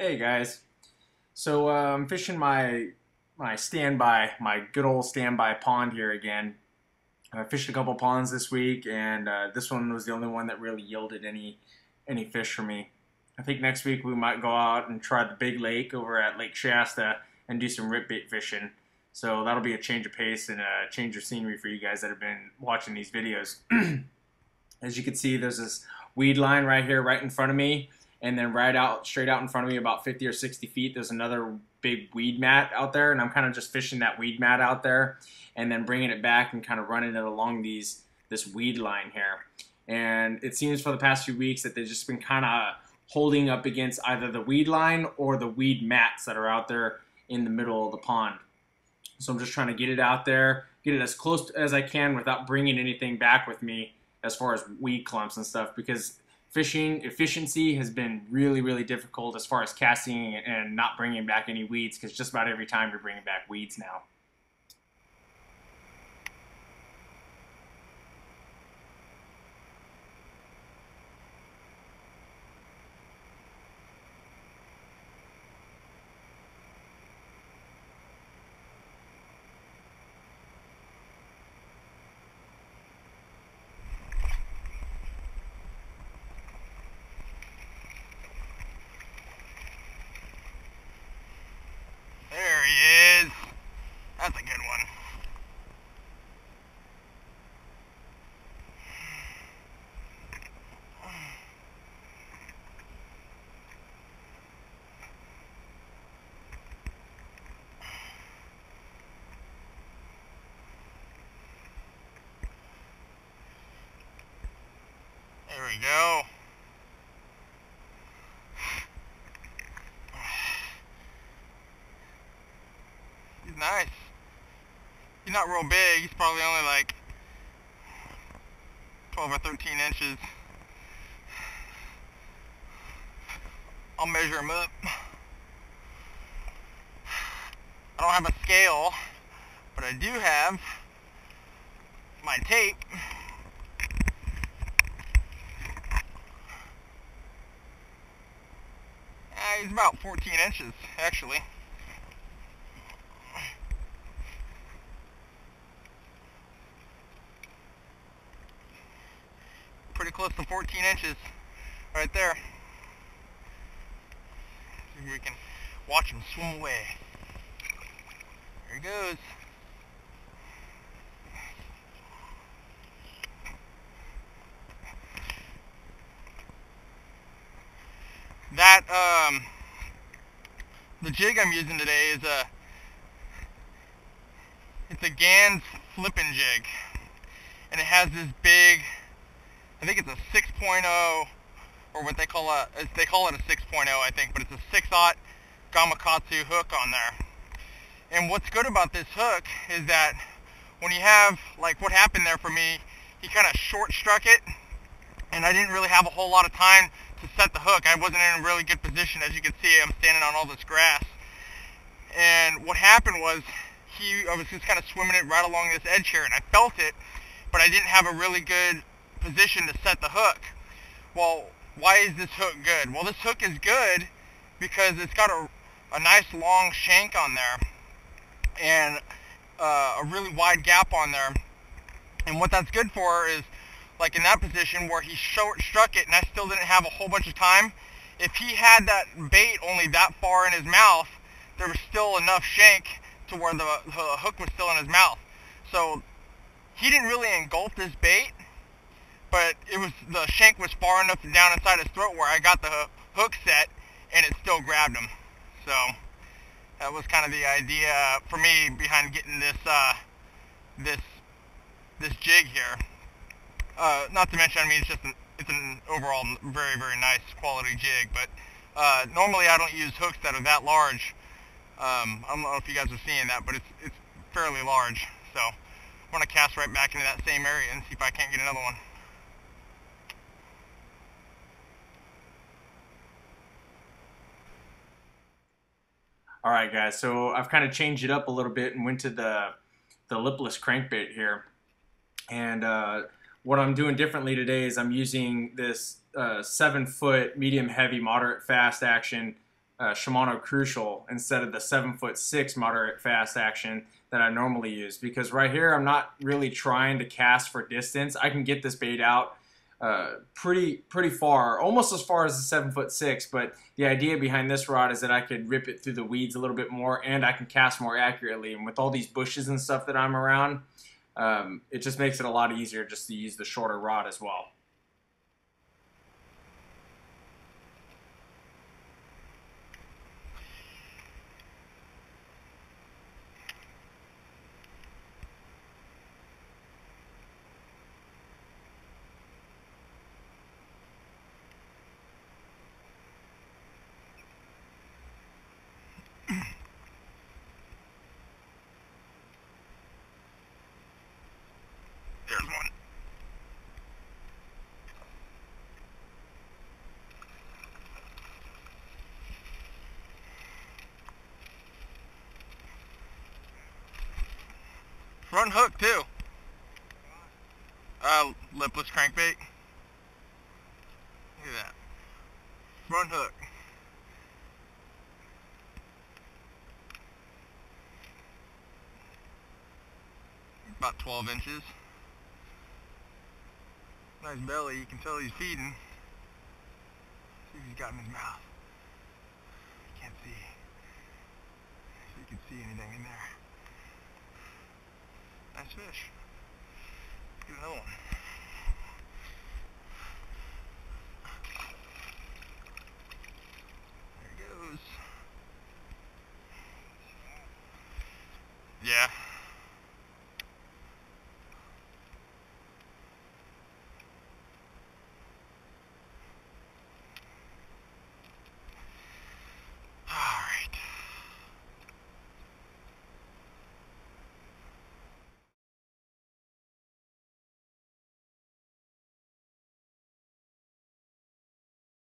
Hey guys, so I'm fishing my good old standby pond here again. I fished a couple ponds this week, and this one was the only one that really yielded any fish for me. I think next week we might go out and try the big lake over at Lake Shasta and do some rip bait fishing. So that'll be a change of pace and a change of scenery for you guys that have been watching these videos. As you can see, there's this weed line right here, right in front of me, and then straight out in front of me, about 50 or 60 feet, there's another big weed mat out there, and I'm kind of just fishing that weed mat out there, and then bringing it back and kind of running it along this weed line here. And it seems for the past few weeks that they've just been kind of holding up against either the weed line or the weed mats that are out there in the middle of the pond. So I'm just trying to get it out there, get it as close as I can without bringing anything back with me as far as weed clumps and stuff, because fishing efficiency has been really difficult as far as casting and not bringing back any weeds, because just about every time you're bringing back weeds now. There he is. That's a good one. There we go. He's nice. He's not real big. He's probably only like 12 or 13 inches. I'll measure him up. I don't have a scale, but I do have my tape. He's about 14 inches, actually. Pretty close to 14 inches right there. See if we can watch him swim away. There he goes. The jig I'm using today is it's a Gans flipping jig, and it has this big, I think it's a 6.0, or what they call it a 6.0, I think, but it's a 6/0 Gamakatsu hook on there. And what's good about this hook is that when you have, like what happened there for me, he kind of short struck it, and I didn't really have a whole lot of time to set the hook. I wasn't in a really good position. As you can see, I'm standing on all this grass. And what happened was, I was just kind of swimming it right along this edge here, and I felt it, but I didn't have a really good position to set the hook. Well, why is this hook good? Well, this hook is good because it's got a nice long shank on there, and a really wide gap on there. And what that's good for is, like in that position where he short struck it and I still didn't have a whole bunch of time, if he had that bait only that far in his mouth, there was still enough shank to where the hook was still in his mouth. So he didn't really engulf this bait, but the shank was far enough down inside his throat where I got the hook set and it still grabbed him. So that was kind of the idea for me behind getting this this jig here. Not to mention, I mean, it's an overall very nice quality jig, but normally I don't use hooks that are that large. I don't know if you guys are seeing that, but it's fairly large. So I'm going to cast right back into that same area and see if I can't get another one. All right, guys, so I've kind of changed it up a little bit and went to the lipless crankbait here. And what I'm doing differently today is I'm using this 7-foot medium heavy moderate fast action Shimano Crucial instead of the 7'6" moderate fast action that I normally use, because right here I'm not really trying to cast for distance. I can get this bait out pretty far, almost as far as the 7'6", but the idea behind this rod is that I could rip it through the weeds a little bit more, and I can cast more accurately. And with all these bushes and stuff that I'm around, it just makes it a lot easier just to use the shorter rod as well. There's one. Front hook too. Lipless crankbait. Look at that. Front hook. About 12 inches. Nice belly, you can tell he's feeding. See if he's got in his mouth. Can't see. So you can see anything in there. Nice fish. Get another one.